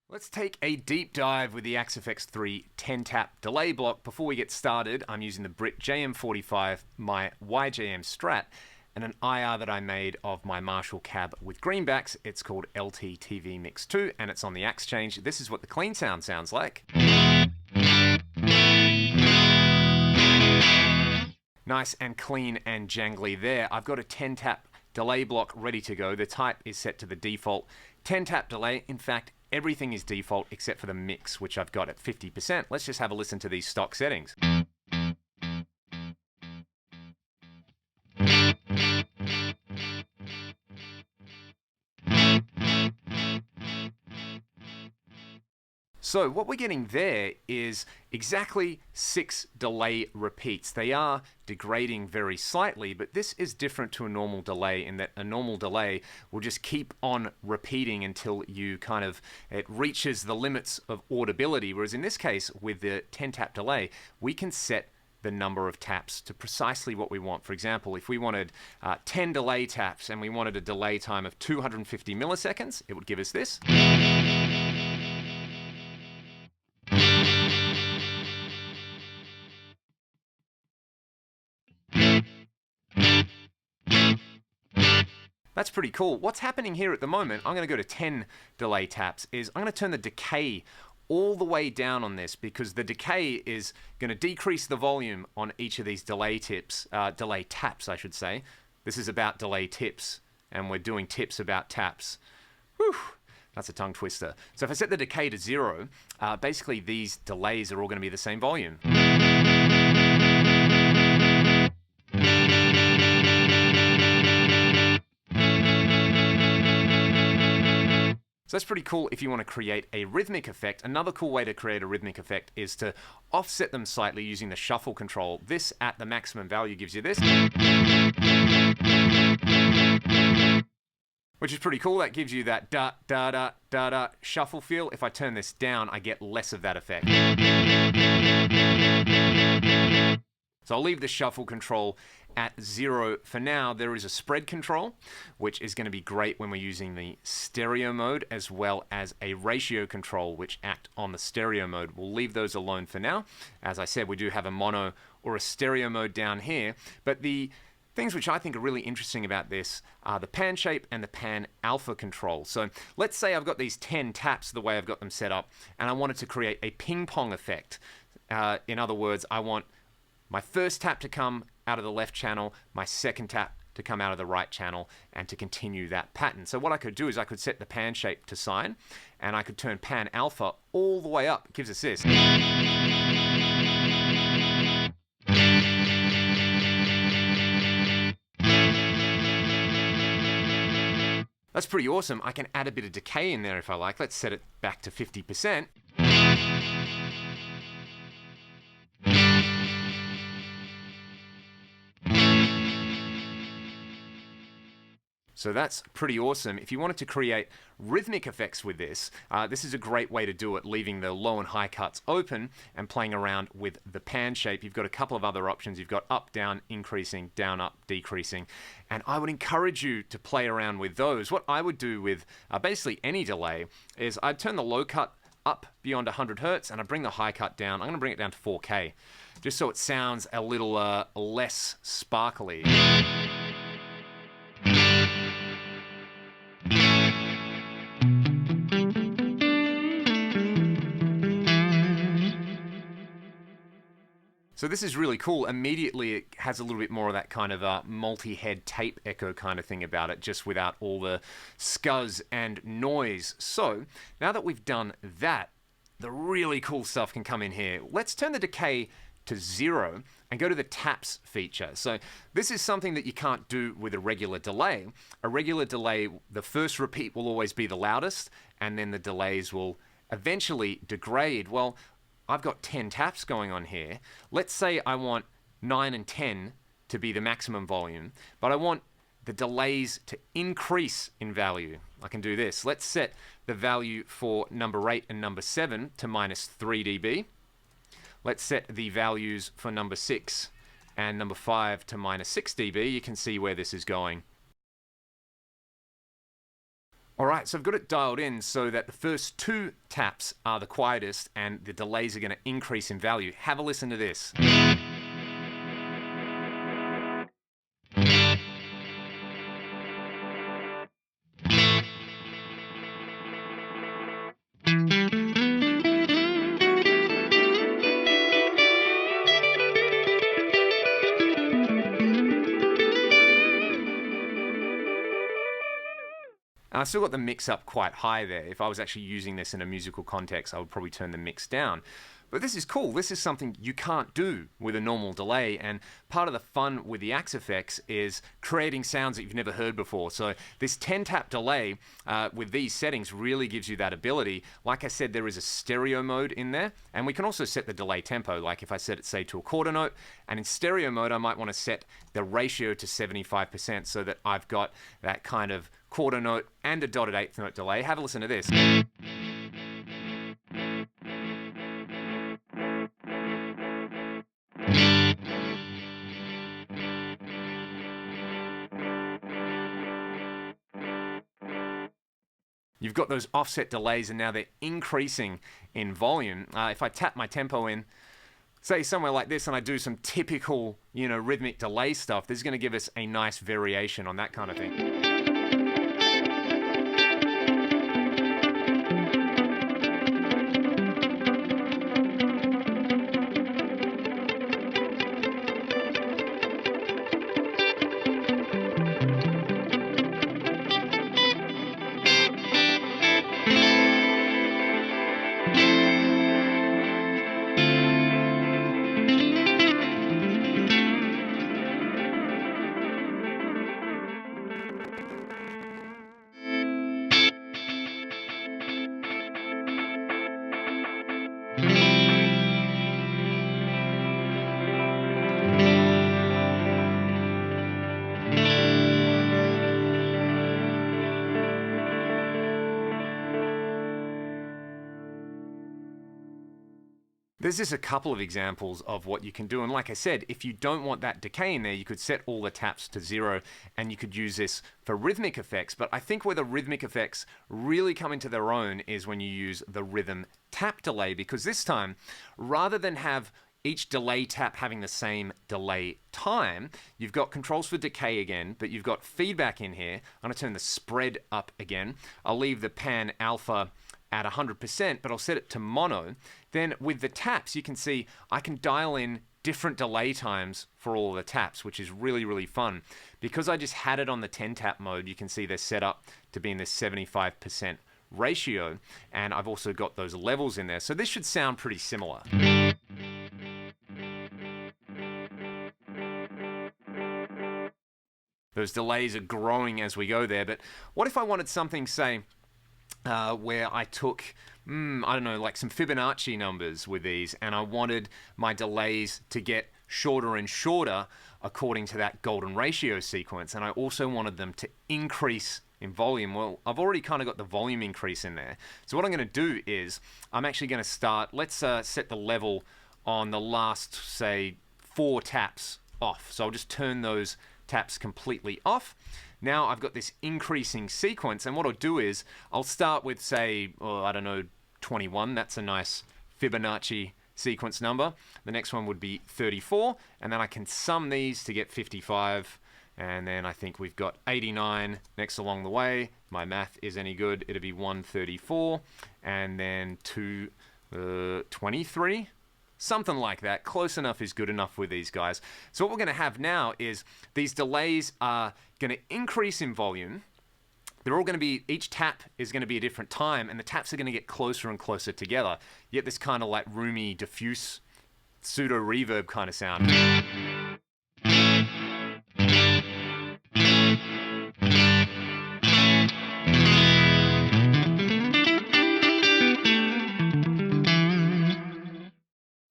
Let's take a deep dive with the Axe-Fx 3 10-tap delay block. Before we get started, I'm using the Brit JM45, my YJM Strat, and an IR that I made of my Marshall cab with greenbacks. It's called LT-TV Mix 2, and it's on the Axe change. This is what the clean sound sounds like. Nice and clean and jangly there. I've got a 10-tap delay block ready to go. The type is set to the default 10-tap delay. In fact, everything is default except for the mix, which I've got at 50%. Let's just have a listen to these stock settings. So what we're getting there is exactly 6 delay repeats. They are degrading very slightly, but this is different to a normal delay in that a normal delay will just keep on repeating until it reaches the limits of audibility. Whereas in this case, with the 10-tap delay, we can set the number of taps to precisely what we want. For example, if we wanted 10 delay taps and we wanted a delay time of 250 milliseconds, it would give us this. That's pretty cool. What's happening here at the moment, I'm going to go to 10 delay taps, is I'm going to turn the decay all the way down on this because the decay is going to decrease the volume on each of these delay taps, I should say. This is about delay tips, and we're doing tips about taps. Whew, that's a tongue twister. So if I set the decay to 0, basically these delays are all going to be the same volume. So that's pretty cool if you want to create a rhythmic effect. Another cool way to create a rhythmic effect is to offset them slightly using the shuffle control. This at the maximum value gives you this, which is pretty cool. That gives you that da da da da da shuffle feel. If I turn this down, I get less of that effect. So I'll leave the shuffle control at 0 for now. There is a spread control, which is going to be great when we're using the stereo mode, as well as a ratio control, which act on the stereo mode. We'll leave those alone for now. As I said, we do have a mono or a stereo mode down here, but the things which I think are really interesting about this are the pan shape and the pan alpha control. So let's say I've got these 10 taps the way I've got them set up, and I wanted to create a ping pong effect. In other words, I want my first tap to come out of the left channel, my second tap to come out of the right channel, and to continue that pattern. So what I could do is I could set the pan shape to sine, and I could turn pan alpha all the way up. It gives us this. That's pretty awesome. I can add a bit of decay in there if I like. Let's set it back to 50%. So that's pretty awesome. If you wanted to create rhythmic effects with this, this is a great way to do it, leaving the low and high cuts open and playing around with the pan shape. You've got a couple of other options. You've got up, down, increasing, down, up, decreasing. And I would encourage you to play around with those. What I would do with basically any delay is I'd turn the low cut up beyond 100 Hertz and I bring the high cut down. I'm going to bring it down to 4K, just so it sounds a little less sparkly. So this is really cool. Immediately it has a little bit more of that kind of multi-head tape echo kind of thing about it, just without all the scuzz and noise. So now that we've done that, the really cool stuff can come in here. Let's turn the decay to 0 and go to the taps feature. So this is something that you can't do with a regular delay. A regular delay, the first repeat will always be the loudest, and then the delays will eventually degrade. Well, I've got 10 taps going on here. Let's say I want 9 and 10 to be the maximum volume, but I want the delays to increase in value. I can do this. Let's set the value for number 8 and number 7 to -3 dB. Let's set the values for number 6 and number 5 to -6 dB. You can see where this is going. All right, so I've got it dialed in so that the first two taps are the quietest and the delays are going to increase in value. Have a listen to this. And I still got the mix up quite high there. If I was actually using this in a musical context, I would probably turn the mix down. But this is cool. This is something you can't do with a normal delay. And part of the fun with the Axe effects is creating sounds that you've never heard before. So this 10-tap delay with these settings really gives you that ability. Like I said, there is a stereo mode in there. And we can also set the delay tempo. Like if I set it, say, to a quarter note. And in stereo mode, I might want to set the ratio to 75% so that I've got that kind of quarter note and a dotted eighth note delay. Have a listen to this. You've got those offset delays and now they're increasing in volume. If I tap my tempo in, say somewhere like this, and I do some typical, rhythmic delay stuff, this is going to give us a nice variation on that kind of thing. There's just a couple of examples of what you can do. And like I said, if you don't want that decay in there, you could set all the taps to 0 and you could use this for rhythmic effects. But I think where the rhythmic effects really come into their own is when you use the rhythm tap delay, because this time, rather than have each delay tap having the same delay time, you've got controls for decay again, but you've got feedback in here. I'm going to turn the spread up again. I'll leave the pan alpha at 100%, but I'll set it to mono. Then with the taps, you can see I can dial in different delay times for all the taps, which is really, really fun. Because I just had it on the 10-tap mode, you can see they're set up to be in this 75% ratio, and I've also got those levels in there. So this should sound pretty similar. Those delays are growing as we go there, but what if I wanted something, say, where I took, I don't know, like some Fibonacci numbers with these, and I wanted my delays to get shorter and shorter according to that golden ratio sequence, and I also wanted them to increase in volume. Well, I've already kind of got the volume increase in there. So what I'm going to do is I'm actually going to start, let's set the level on the last, say, 4 taps off. So I'll just turn those taps completely off. Now I've got this increasing sequence, and what I'll do is I'll start with, say, I don't know, 21. That's a nice Fibonacci sequence number. The next one would be 34, and then I can sum these to get 55, and then I think we've got 89 next along the way. My math is any good, it'll be 134, and then 23. Something like that. Close enough is good enough with these guys. So what we're going to have now is these delays are going to increase in volume. They're all going to be, each tap is going to be a different time, and the taps are going to get closer and closer together. You get this kind of like roomy, diffuse, pseudo reverb kind of sound.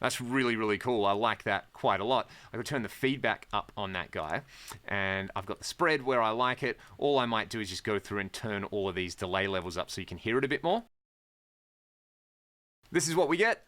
That's really, really cool. I like that quite a lot. I could turn the feedback up on that guy, and I've got the spread where I like it. All I might do is just go through and turn all of these delay levels up so you can hear it a bit more. This is what we get.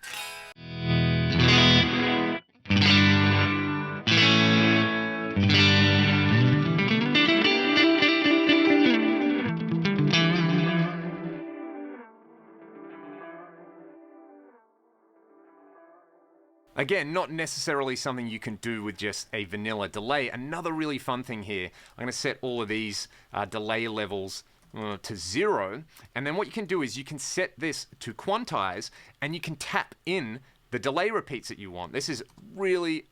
Again, not necessarily something you can do with just a vanilla delay. Another really fun thing here, I'm going to set all of these delay levels to 0, and then what you can do is you can set this to quantize, and you can tap in the delay repeats that you want. This is really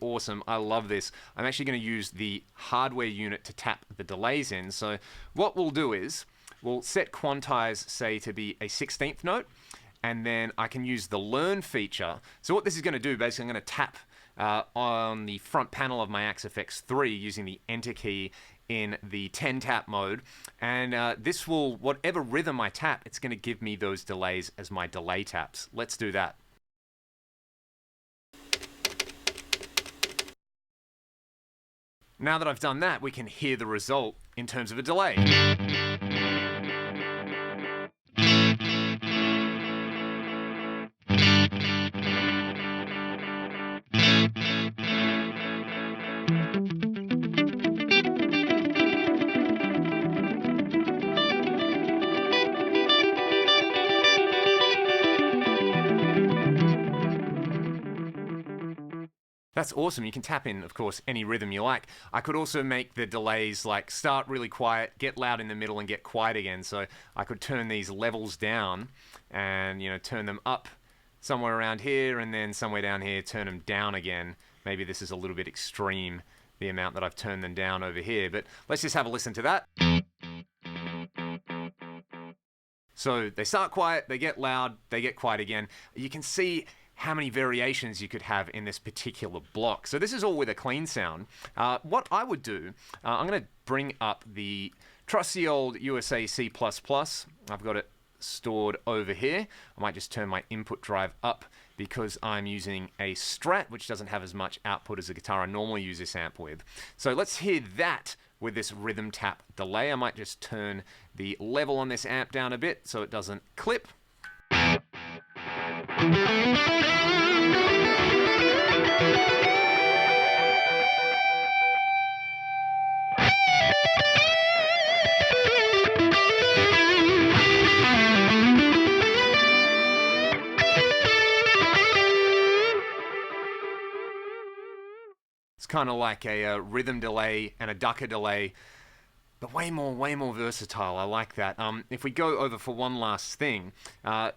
awesome. I love this. I'm actually going to use the hardware unit to tap the delays in. So what we'll do is we'll set quantize, say, to be a 16th note, and then I can use the learn feature. So what this is going to do, basically, I'm going to tap on the front panel of my Axe FX3 using the enter key in the 10 tap mode, and this will, whatever rhythm I tap, it's going to give me those delays as my delay taps. Let's do that. Now that I've done that, we can hear the result in terms of a delay. That's awesome. You can tap in, of course, any rhythm you like. I could also make the delays like start really quiet, get loud in the middle, and get quiet again. So I could turn these levels down and, you know, turn them up somewhere around here, and then somewhere down here, turn them down again. Maybe this is a little bit extreme, the amount that I've turned them down over here, but let's just have a listen to that. So they start quiet, they get loud, they get quiet again. You can see how many variations you could have in this particular block. So this is all with a clean sound. What I would do, I'm going to bring up the trusty old USA C++. I've got it stored over here. I might just turn my input drive up because I'm using a Strat, which doesn't have as much output as a guitar I normally use this amp with. So let's hear that with this rhythm tap delay. I might just turn the level on this amp down a bit so it doesn't clip. It's kind of like a rhythm delay and a ducker delay, but way more versatile. I like that. If we go over for one last thing,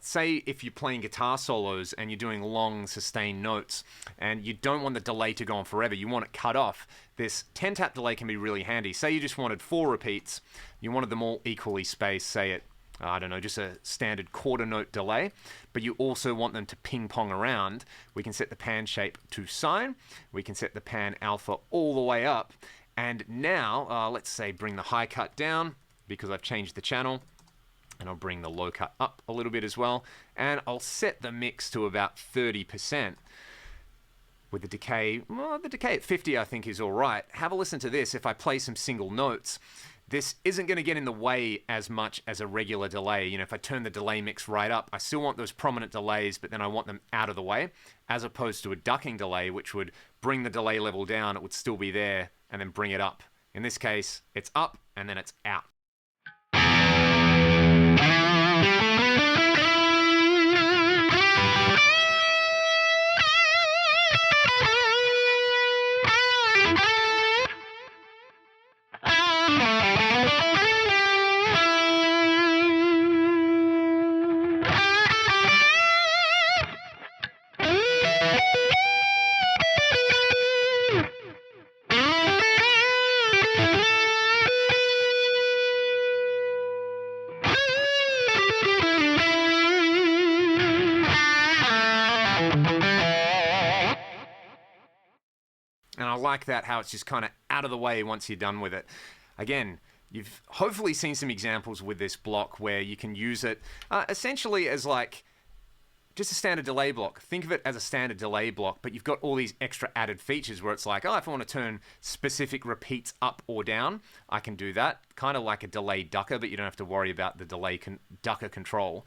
say if you're playing guitar solos and you're doing long sustained notes and you don't want the delay to go on forever, you want it cut off, this 10 tap delay can be really handy. Say you just wanted 4 repeats, you wanted them all equally spaced, say it, I don't know, just a standard quarter note delay, but you also want them to ping pong around. We can set the pan shape to sine, we can set the pan alpha all the way up, and now let's say bring the high cut down because I've changed the channel, and I'll bring the low cut up a little bit as well, and I'll set the mix to about 30%. With the decay, well, the decay at 50 I think is all right. Have a listen to this. If I play some single notes, this isn't going to get in the way as much as a regular delay. You know, if I turn the delay mix right up, I still want those prominent delays, but then I want them out of the way, as opposed to a ducking delay, which would bring the delay level down. It would still be there, and then bring it up. In this case, it's up, and then it's out. And I like that, how it's just kind of out of the way once you're done with it. Again, you've hopefully seen some examples with this block where you can use it essentially as like just a standard delay block. Think of it as a standard delay block, but you've got all these extra added features where it's like, oh, if I want to turn specific repeats up or down, I can do that. Kind of like a delay ducker, but you don't have to worry about the delay ducker control.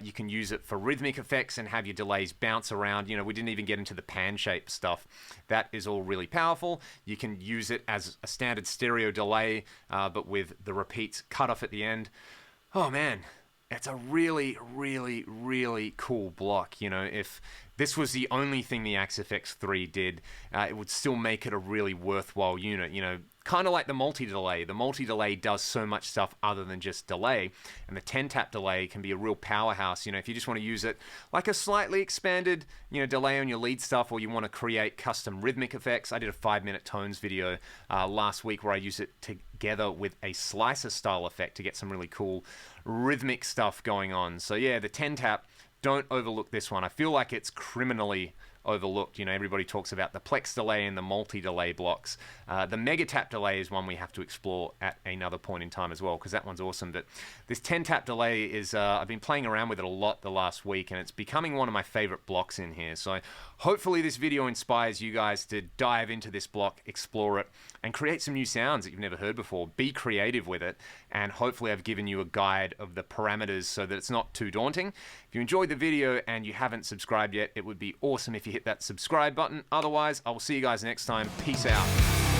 You can use it for rhythmic effects and have your delays bounce around. You know, we didn't even get into the pan shape stuff. That is all really powerful. You can use it as a standard stereo delay, but with the repeats cut off at the end. Oh man. it's a really, really, really cool block. You know, if this was the only thing the Axe FX3 did, it would still make it a really worthwhile unit. You know, kind of like the multi-delay. The multi-delay does so much stuff other than just delay, and the 10-tap delay can be a real powerhouse. You know, if you just want to use it like a slightly expanded, you know, delay on your lead stuff, or you want to create custom rhythmic effects. I did a 5-minute tones video last week where I used it together with a slicer style effect to get some really cool rhythmic stuff going on. So yeah, the 10-tap, don't overlook this one. I feel like it's criminally overlooked. You know, everybody talks about the plex delay and the multi-delay blocks. The mega tap delay is one we have to explore at another point in time as well, because that one's awesome. But this 10-tap delay is, I've been playing around with it a lot the last week, and it's becoming one of my favorite blocks in here. So hopefully this video inspires you guys to dive into this block, explore it, and create some new sounds that you've never heard before. Be creative with it, and hopefully I've given you a guide of the parameters so that it's not too daunting. If you enjoyed the video and you haven't subscribed yet, it would be awesome if you hit that subscribe button. Otherwise, I will see you guys next time. Peace out.